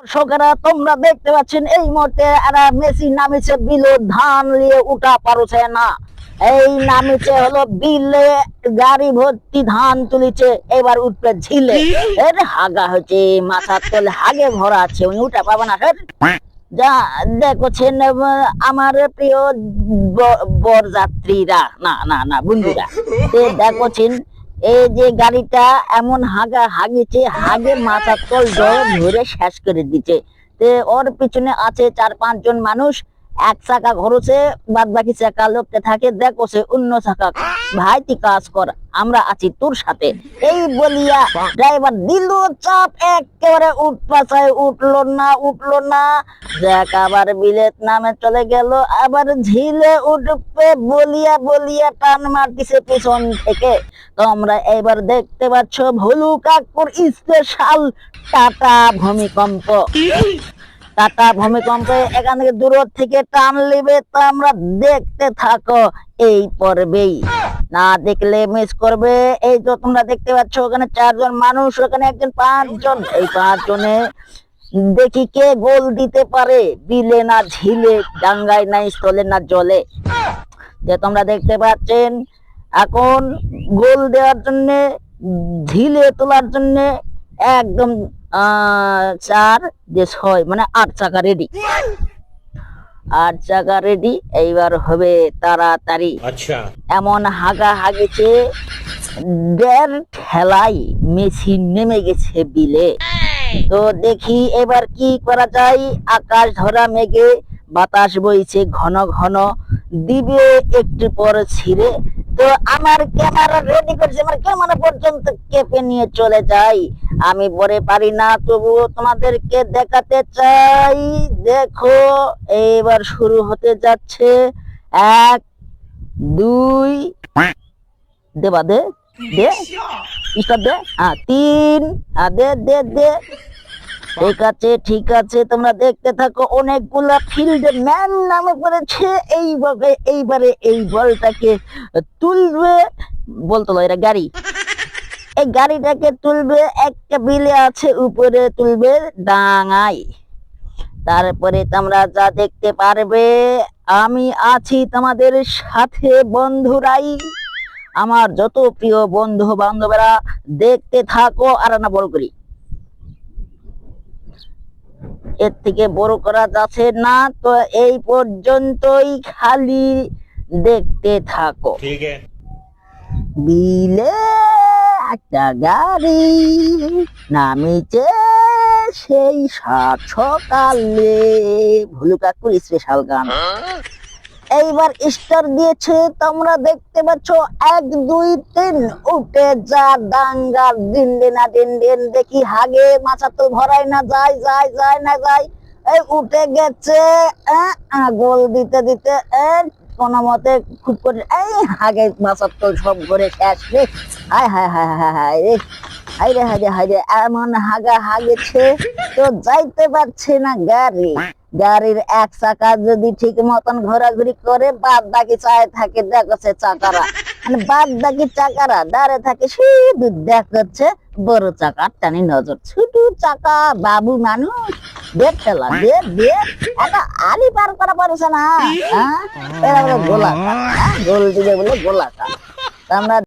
দর্শকেরা তোমরা দেখতে পাচ্ছেন এই মুহূর্তে এরা মেসি নামিছে বিলে ধান নিয়ে উঠা পারছে না। এই নামিছে হলো বিলে গাড়ি ভর্তি ধান তুলিছে, এবার উঠবে ঝিলে। এর হাগা হচ্ছে মাথার তলে হাগে ভরা আছে, উনি উঠা পাবে না। যা দেখছেন আমার প্রিয় বরযাত্রীরা, না না না বন্ধুরা, দেখছেন এই যে গাড়িটা এমন হাগা হাগিছে, হাগে মাথার তল ধরে শেষ করে দিচ্ছে। ওর পিছনে আছে 4-5 জন মানুষ। এক চাকা ঘুরছে, বাদ বাকি চাকা লোকতে থাকে। দেখছে অন্য চাকা, ভাই তুই কাজ কর, আমরা আছি তোর সাথে। এই বলিয়া ড্রাইভার দিল চাপ, একেবারে উঠপাছায় উঠলো না। দেখ আবার বিলেত নামে চলে গেল, আবার ঝিলে উঠবে বলিয়া টান মারতিছে পিছন থেকে। তো আমরা এবার দেখতে পাচ্ছ ভুলু কাকুর স্পেশাল টাটা ভূমিকম্পে এখান থেকে দূর থেকে টান লিবে। তো আমরা দেখতে থাকো এই পর্বেই, না দেখলে মিস করবে। এই তো তোমরা দেখতে পাচ্ছ ওখানে 4 জন মানুষ, ওখানে একজন 5 জন। এই 5 জনে দেখি কে গোল দিতে পারে, বিলে না ঝিলে, ডাঙ্গায় না স্থলে না জলে। যে তোমরা দেখতে পাচ্ছেন এখন গোল দেওয়ার জন্য, ঝিলে তোলার জন্য একদম 4-6 মানে 8 চাকা রেডি। 8 চাকা রেডি, এইবার হবে তাড়াতাড়ি। আচ্ছা, এমন হাগা হাগেছে, 1.5 ঠেলাই মেশিন নেমে গেছে বিলে। তো দেখি এবার কি করা যায়। আকাশ ধরা মেঘে বাতাস বইছে ঘন ঘন, দিবে একটু পর ছিঁড়ে। তো আমার ক্যামেরা রেডি করছে, আমার ক্যামেরা পর্যন্ত কেঁপে নিয়ে চলে যাই। আমি পরে পারি না, তবুও তোমাদেরকে দেখাতে চাই। দেখো এইবার শুরু হতে যাচ্ছে। 1 2 দেবা দে স্টার্ট দে। 3 দে। ঠিক আছে তোমরা দেখতে থাকো। অনেকগুলা ফিল্ড ম্যান নামে পড়েছে। এইবারে এই বলটাকে তুলবে, বলতো এরা গাড়ি, এই গাড়িটাকে তুলবে। একটা বিলে আছে উপরে, তুলবে ডাঙায়। তারপরে তোমরা যা দেখতে পারবে, আমি আছি তোমাদের সাথে বন্ধুরাই। আমার যত প্রিয় বন্ধু বান্ধবেরা দেখতে থাকো। আর না বড় করি, এর থেকে বড় করা যাচ্ছে না। তো এই পর্যন্তই, খালি দেখতে থাকো। ঠিক আছে। বিলে একটা গাড়ি নামিছে সেই 7 সকালে, ভুলু কাকুর স্পেশাল গান। এইবার স্টার দিয়েছে, তোমরা দেখতে পাচ্ছ। 1 2 3 উঠে যা ডাঙ্গা, দিন দেখি হাগে মাথা তো ভরাই না, যায়। এই উঠে গেছে, গোল দিতে কোন মতে খুব করে এই হাগে মাথা তো সব ঘরে শেষ রে। হায় রে, এমন হাগা হাগেছে তো যাইতে পারছে না গাড়ির এক চাকা যদি ঠিক মতন ঘোরাঘুরি করে, বাদ বাকি চায় থাকে দেখছে চাকারা, মানে বাদ বাকি চাকারা দাঁড়ে থাকে, শুধু দেখছে বড় চাকা টানি নজর। ছোট চাকা বাবু মানুষ ঠেলা একটা আলি পার করা পারছে না। এরা বলে গোলাকার, গোল দিবে বলে গোলাকার। আমরা